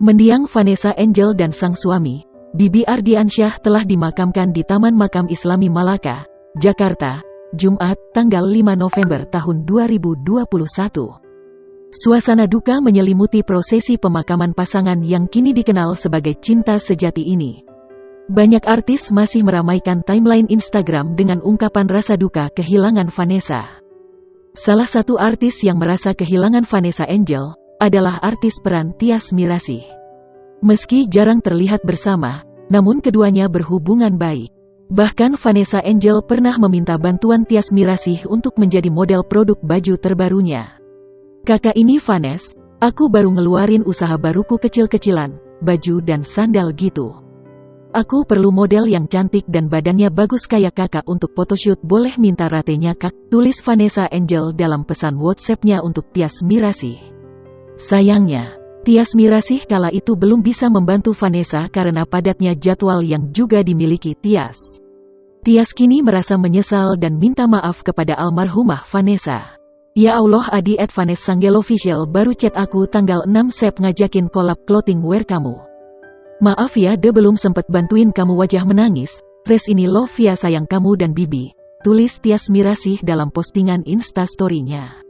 Mendiang Vanessa Angel dan sang suami, Bibi Ardiansyah telah dimakamkan di Taman Makam Islami Malaka, Jakarta, Jumat, tanggal 5 November tahun 2021. Suasana duka menyelimuti prosesi pemakaman pasangan yang kini dikenal sebagai cinta sejati ini. Banyak artis masih meramaikan timeline Instagram dengan ungkapan rasa duka kehilangan Vanessa. Salah satu artis yang merasa kehilangan Vanessa Angel adalah artis peran Tyas Mirasih. Meski jarang terlihat bersama, namun keduanya berhubungan baik. Bahkan Vanessa Angel pernah meminta bantuan Tyas Mirasih untuk menjadi model produk baju terbarunya. "Kakak ini Vanes, aku baru ngeluarin usaha baruku kecil-kecilan, baju dan sandal gitu. Aku perlu model yang cantik dan badannya bagus kayak kakak untuk photoshoot, boleh minta ratenya kak?" tulis Vanessa Angel dalam pesan WhatsApp-nya untuk Tyas Mirasih. Sayangnya, Tyas Mirasih kala itu belum bisa membantu Vanessa karena padatnya jadwal yang juga dimiliki Tyas. Tyas kini merasa menyesal dan minta maaf kepada almarhumah Vanessa. "Ya Allah Adi @VanessaAngelOfficial baru chat aku tanggal 6 Sep ngajakin collab clothing wear kamu. Maaf ya belum sempet bantuin kamu, wajah menangis, res ini love ya sayang kamu dan Bibi," tulis Tyas Mirasih dalam postingan Instastory-nya.